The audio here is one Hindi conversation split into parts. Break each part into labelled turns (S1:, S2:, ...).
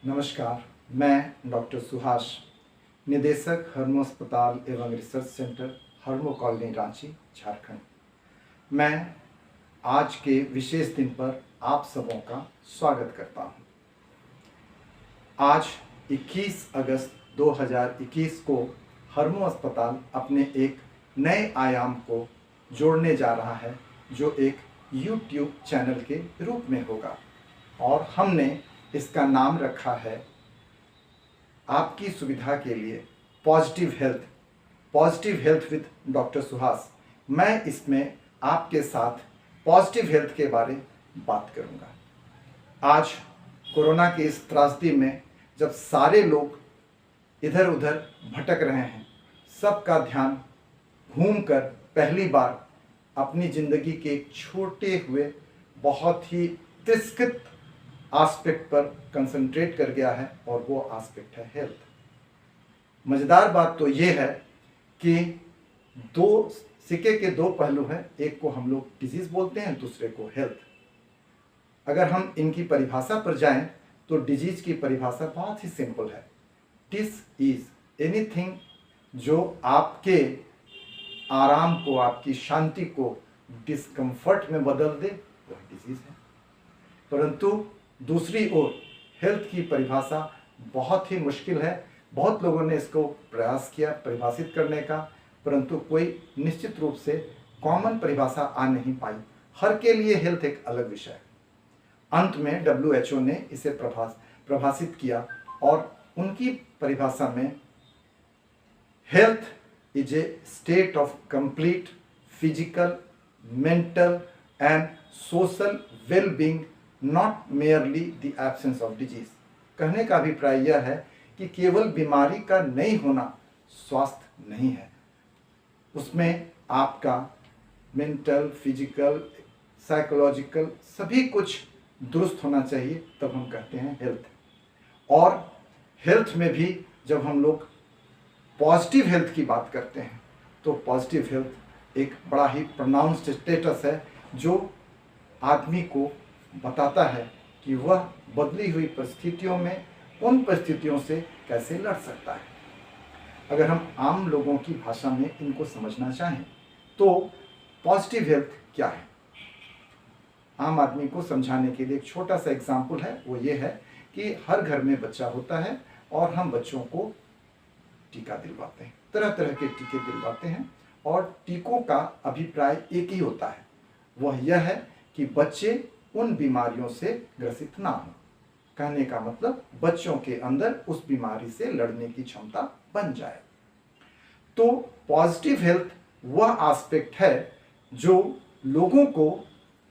S1: नमस्कार, मैं डॉक्टर सुहास, निदेशक हर्मो अस्पताल एवं research centre Harmu colony Ranchi, Jharkhand. मैं आज के विशेष दिन पर आप सबों का स्वागत करता हूं। आज 21 अगस्त 2021 को हर्मो अस्पताल अपने एक नए आयाम को जोड़ने जा रहा है, जो एक YouTube चैनल के रूप में होगा और हमने इसका नाम रखा है आपकी सुविधा के लिए positive health with doctor Suhas. मैं इसमें आपके साथ पॉजिटिव हेल्थ के बारे में बात करूंगा। आज कोरोना की इस त्रासदी में जब सारे लोग इधर उधर भटक रहे हैं, सबका ध्यान घूमकर पहली बार अपनी ज़िंदगी के एक छोटे हुए बहुत ही तिरस्कृत एस्पेक्ट पर कंसंट्रेट कर गया है और वो एस्पेक्ट है हेल्थ। मज़ेदार बात तो ये है कि दो सिक्के के दो पहलू हैं, एक को हम लोग डिजीज़ बोलते हैं, दूसरे को हेल्थ। अगर हम इनकी परिभाषा पर जाएं तो डिजीज़ की परिभाषा बहुत ही सिंपल है। डिस इज़ एनीथिंग जो आपके आराम को, आपकी शांति को डिस्कम्फर्ट में बदल दे, वह डिजीज़ है। परंतु दूसरी ओर हेल्थ की परिभाषा बहुत ही मुश्किल है। बहुत लोगों ने इसको प्रयास किया परिभाषित करने का, परंतु कोई निश्चित रूप से कॉमन परिभाषा आ नहीं पाई। हर के लिए हेल्थ एक अलग विषय है। अंत में WHO ने इसे प्रभाषित किया और उनकी परिभाषा में health is a state of complete physical, mental and social wellbeing, not merely the absence of disease. कहने का अभिप्राय यह है कि केवल बीमारी का नहीं होना स्वास्थ्य नहीं है, उसमें आपका मेंटल, फिजिकल, साइकोलॉजिकल सभी कुछ दुरुस्त होना चाहिए, तब हम कहते हैं हेल्थ। और हेल्थ में भी जब हम लोग पॉजिटिव हेल्थ की बात करते हैं तो पॉजिटिव हेल्थ एक बड़ा ही प्रोनाउंस्ड स्टेटस है जो आदमी को बताता है कि वह बदली हुई परिस्थितियों में उन परिस्थितियों से कैसे लड़ सकता है। अगर हम आम लोगों की भाषा में इनको समझना चाहें तो पॉजिटिव हेल्थ क्या है, आम आदमी को समझाने के लिए एक छोटा सा एग्जाम्पल है। वो ये है कि हर घर में बच्चा होता है और हम बच्चों को टीका दिलवाते हैं, तरह तरह के टीके दिलवाते हैं और टीकों का अभिप्राय एक ही होता है, वह यह है कि बच्चे उन बीमारियों से ग्रसित ना हो। कहने का मतलब बच्चों के अंदर उस बीमारी से लड़ने की क्षमता बन जाए। तो पॉजिटिव हेल्थ वह एस्पेक्ट है जो लोगों को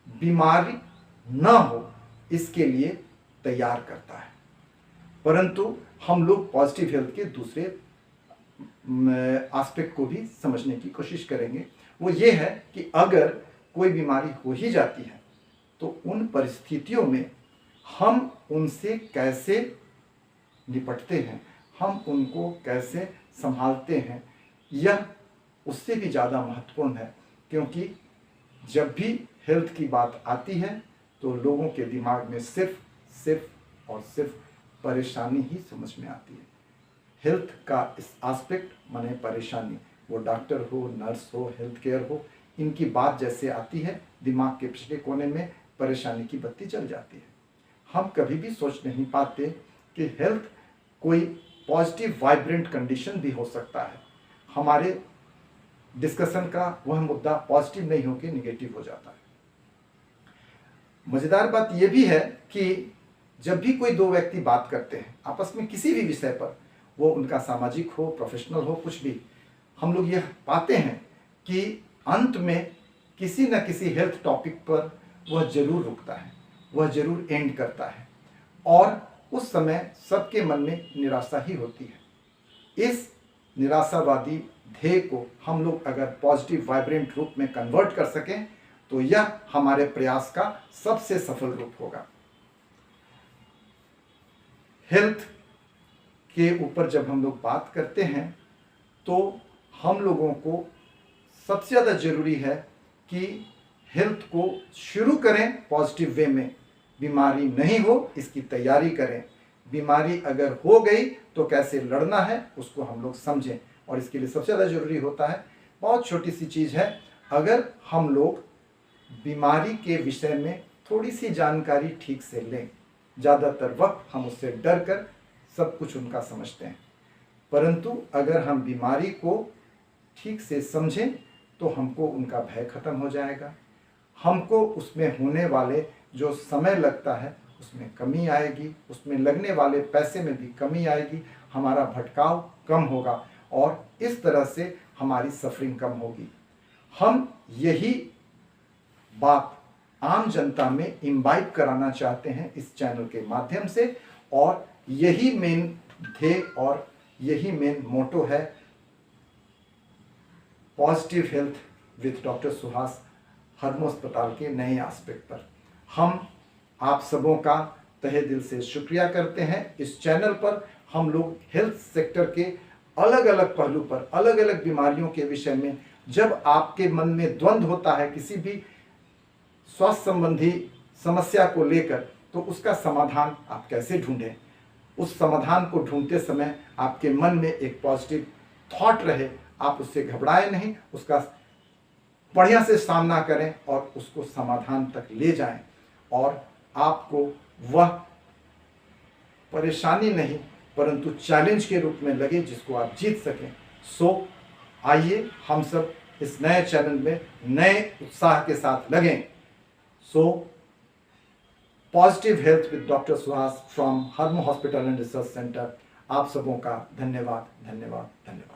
S1: बीमारी ना हो इसके लिए तैयार करता है। परंतु हम लोग पॉजिटिव हेल्थ के दूसरे एस्पेक्ट को भी समझने की कोशिश करेंगे। वो ये है कि अगर कोई बीमारी हो ही जाती है तो उन परिस्थितियों में हम उनसे कैसे निपटते हैं, हम उनको कैसे संभालते हैं, यह उससे भी ज़्यादा महत्वपूर्ण है। क्योंकि जब भी हेल्थ की बात आती है तो लोगों के दिमाग में सिर्फ और सिर्फ परेशानी ही समझ में आती है। हेल्थ का इस एस्पेक्ट माने परेशानी, वो डॉक्टर हो, नर्स हो, हेल्थ केयर हो, इनकी बात जैसे आती है दिमाग के पिछले कोने में परेशानी की बत्ती जल जाती है। हम कभी भी सोच नहीं पाते कि हेल्थ कोई पॉजिटिव वाइब्रेंट कंडीशन भी हो सकता है। हमारे डिस्कशन का वह मुद्दा पॉजिटिव नहीं होकर निगेटिव हो जाता है। मज़ेदार बात यह भी है कि जब भी कोई दो व्यक्ति बात करते हैं आपस में किसी भी विषय पर, वो उनका सामाजिक हो, प्रोफेशनल हो, कुछ भी, हम लोग यह पाते हैं कि अंत में किसी न किसी हेल्थ टॉपिक पर वह जरूर रुकता है, वह जरूर एंड करता है और उस समय सबके मन में निराशा ही होती है। इस निराशावादी ध्येय को हम लोग अगर पॉजिटिव वाइब्रेंट रूप में कन्वर्ट कर सकें तो यह हमारे प्रयास का सबसे सफल रूप होगा। हेल्थ के ऊपर जब हम लोग बात करते हैं तो हम लोगों को सबसे ज़्यादा ज़रूरी है कि हेल्थ को शुरू करें पॉजिटिव वे में, बीमारी नहीं हो इसकी तैयारी करें। बीमारी अगर हो गई तो कैसे लड़ना है उसको हम लोग समझें। और इसके लिए सबसे ज़्यादा ज़रूरी होता है, बहुत छोटी सी चीज़ है, अगर हम लोग बीमारी के विषय में थोड़ी सी जानकारी ठीक से लें। ज़्यादातर वक्त हम उससे डर कर सब कुछ उनका समझते हैं, परंतु अगर हम बीमारी को ठीक से समझें तो हमको उनका भय खत्म हो जाएगा, हमको उसमें होने वाले जो समय लगता है उसमें कमी आएगी, उसमें लगने वाले पैसे में भी कमी आएगी, हमारा भटकाव कम होगा और इस तरह से हमारी सफरिंग कम होगी। हम यही बात आम जनता में इम्बाइब कराना चाहते हैं इस चैनल के माध्यम से, और यही मेन ध्येय और यही मेन मोटो है positive health with doctor Suhas Harmu अस्पताल के नए एस्पेक्ट पर। हम आप सबों का तहे दिल से शुक्रिया करते हैं। इस चैनल पर हम लोग हेल्थ सेक्टर के अलग अलग पहलू पर, अलग अलग बीमारियों के विषय में, जब आपके मन में द्वंद्व होता है किसी भी स्वास्थ्य संबंधी समस्या को लेकर, तो उसका समाधान आप कैसे ढूंढें, उस समाधान को ढूंढते समय आपके मन में एक पॉजिटिव थॉट रहे, आप उससे घबराएं नहीं, उसका बढ़िया से सामना करें और उसको समाधान तक ले जाएं, और आपको वह परेशानी नहीं परंतु चैलेंज के रूप में लगे जिसको आप जीत सकें। सो आइए हम सब इस नए चैनल में नए उत्साह के साथ लगें। So positive health with doctor Suhas from Harmu hospital and research centre. आप सबों का धन्यवाद, धन्यवाद, धन्यवाद।